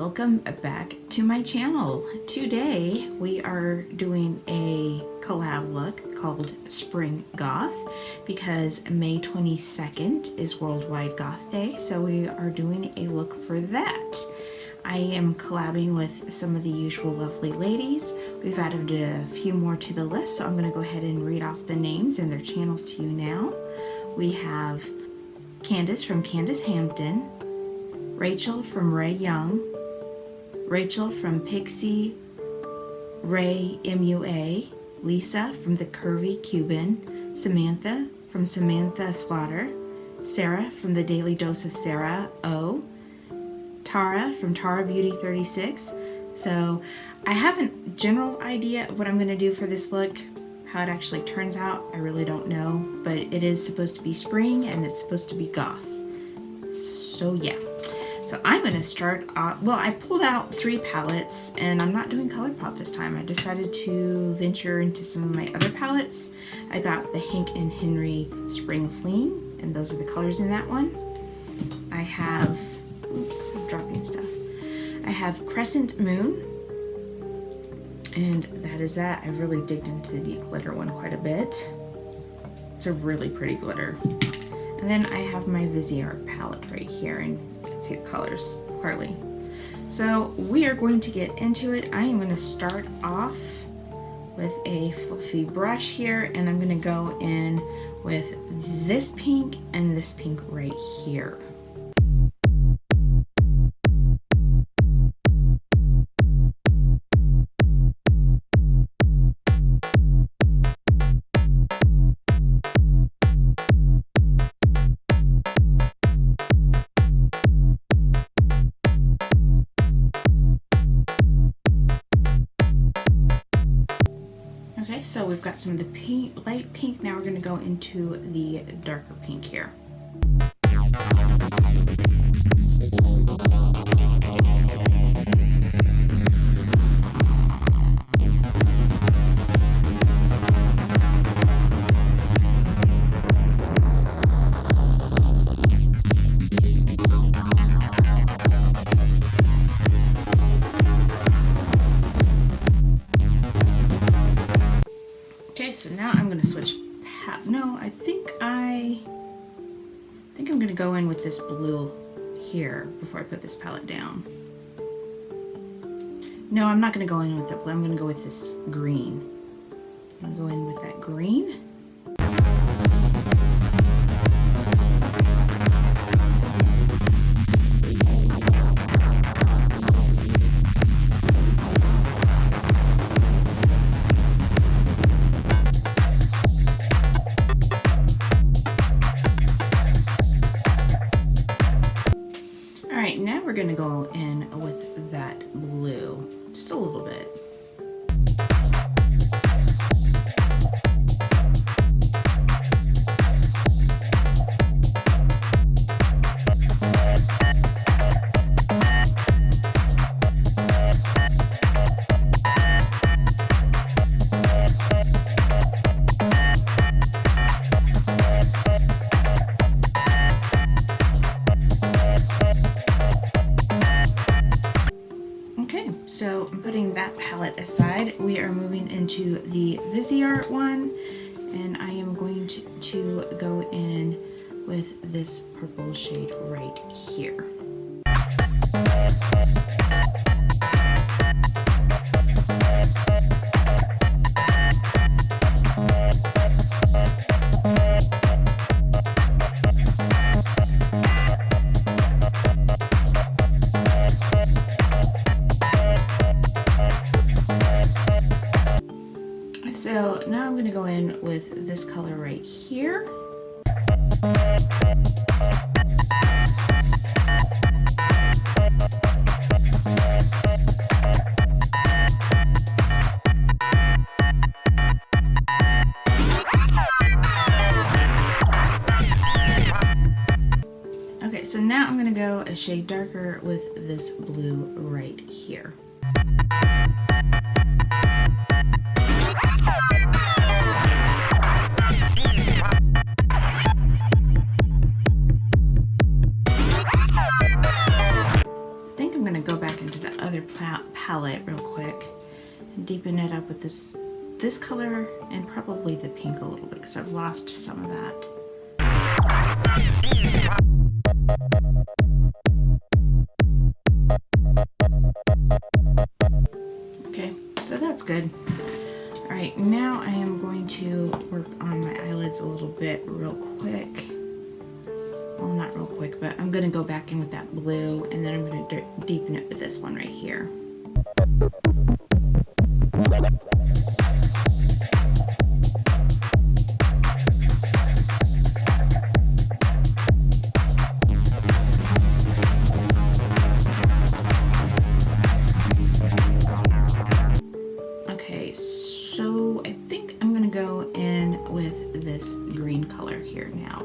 welcome back to my channel. Today we are doing a collab look called Spring Goth because May 22nd is Worldwide Goth Day, so we are doing a look for that. I am collabing with some of the usual lovely ladies. We've added a few more to the list, so I'm going to go ahead and read off the names and their channels to you now. We have Candace from Candace Hampton, Rachael from Rae Young, Rachael from Pixie Rai MUA, Lisa from the Curvy Cuban, Samantha from Samantha Slaughter, Sara from the Daily Dose of Sara O, Tara from Tara Beauty 36. So I have a general idea of what I'm going to do for this look. How it actually turns out, I really don't know, but it is supposed to be spring and it's supposed to be goth. So yeah. So I'm going to start off, well, I pulled out 3 palettes and I'm not doing ColourPop this time. I decided to venture into some of my other palettes. I got the Hank and Henry Spring Fleen, and those are the colors in that one. I have, oops, I'm dropping stuff. I have Crescent Moon, and that is that. I really digged into the glitter one quite a bit. It's a really pretty glitter. And then I have my Viseart palette right here, and you can see the colors clearly. So we are going to get into it. I am going to start off with a fluffy brush here, and I'm going to go in with this pink and this pink right here. Okay, so we've got some of the pink, light pink. Now we're going to go into the darker pink here. So now I'm going to switch no, I think I'm going to go in with this blue here before I put this palette down. No, I'm not going to go in with that blue. I'm going to go with this green. I'm going to go in with that green. Now we're going to go in with that blue, just a little bit. So I'm putting that palette aside. We are moving into the Viseart one, and I am going to go in with this purple shade right here. So now I'm going to go in with this color right here. Okay, so now I'm going to go a shade darker with this blue right here. I think I'm going to go back into the this color and probably the pink a little bit because I've lost some of that. Okay, so that's good. All right, now I am going to work on my eyelids a little bit real quick. Well, not real quick, but I'm gonna go back in with that blue and then I'm gonna deepen it with this one right here. Okay, so I think I'm gonna go in with this green color here now.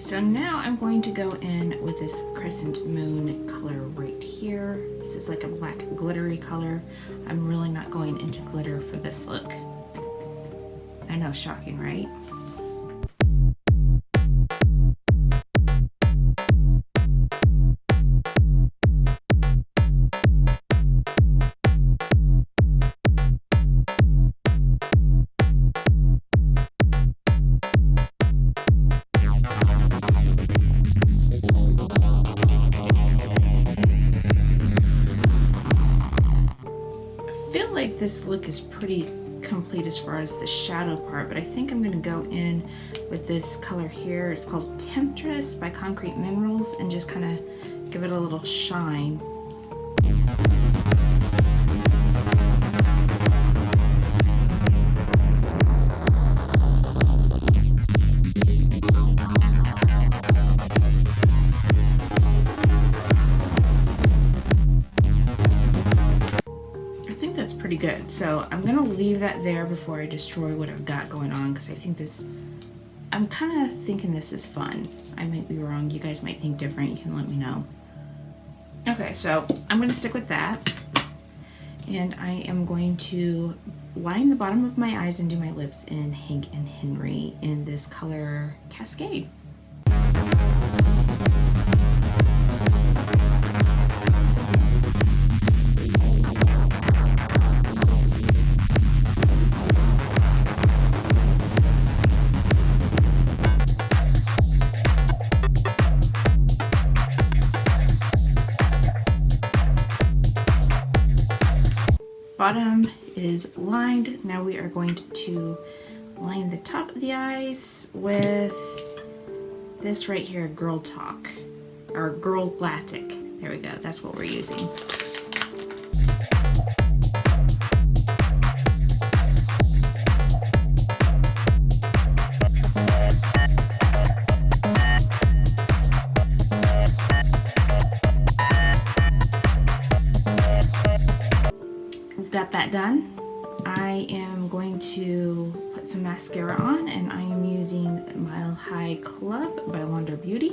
So now I'm going to go in with this crescent moon color right here. This is like a black glittery color. I'm really not going into glitter for this look. I know, shocking, right? This look is pretty complete as far as the shadow part, but I think I'm going to go in with this color here. It's called Temptress by Concrete Minerals and just kind of give it a little shine. Good. So I'm gonna leave that there before I destroy what I've got going on, because I think I'm kind of thinking this is fun. I might be wrong. You guys might think different. You can let me know. Okay, so I'm gonna stick with that, and I am going to line the bottom of my eyes and do my lips in Hank and Henry in this color Cascade. Bottom is lined. Now we are going to line the top of the eyes with this right here, Girl Talk, or Girl Galactic. There we go, that's what we're using. Got that done. I am going to put some mascara on, and I am using Mile High Club by Wonder Beauty.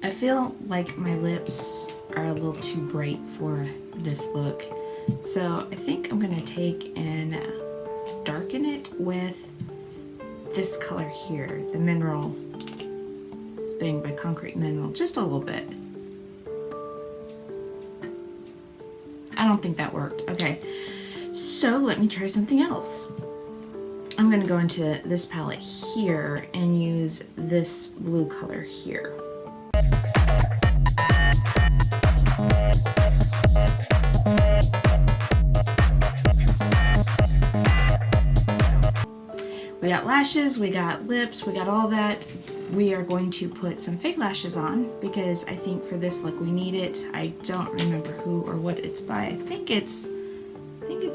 I feel like my lips are a little too bright for this look. So I think I'm gonna take and darken it with this color here, the mineral thing by Concrete Mineral, just a little bit. I don't think that worked. Okay, so let me try something else. I'm gonna go into this palette here and use this blue color here. We got lashes, we got lips, we got all that. We are going to put some fake lashes on because I think for this look we need it. I don't remember who or what it's by. I think it's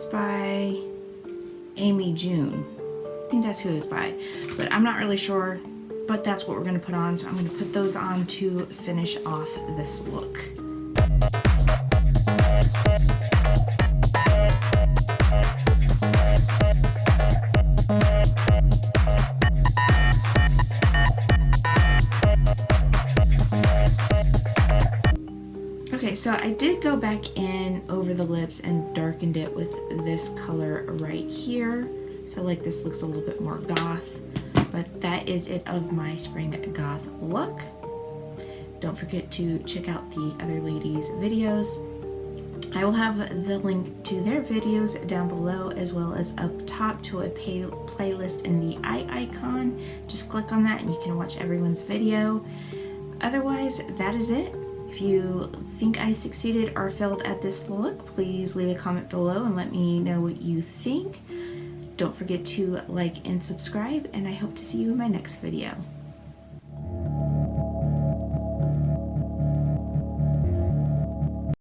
by Amy June. think that's who it was by, but I'm not really sure. But that's what we're going to put on, so I'm going to put those on to finish off this look. Okay, so I did go back in over the lips and darkened it with this color right here. I feel like this looks a little bit more goth. But that is it of my spring goth look. Don't forget to check out the other ladies' videos. I will have the link to their videos down below, as well as up top to a playlist in the eye icon. Just click on that and you can watch everyone's video. Otherwise, that is it. If you think I succeeded or failed at this look, please leave a comment below and let me know what you think. Don't forget to like and subscribe, and I hope to see you in my next video.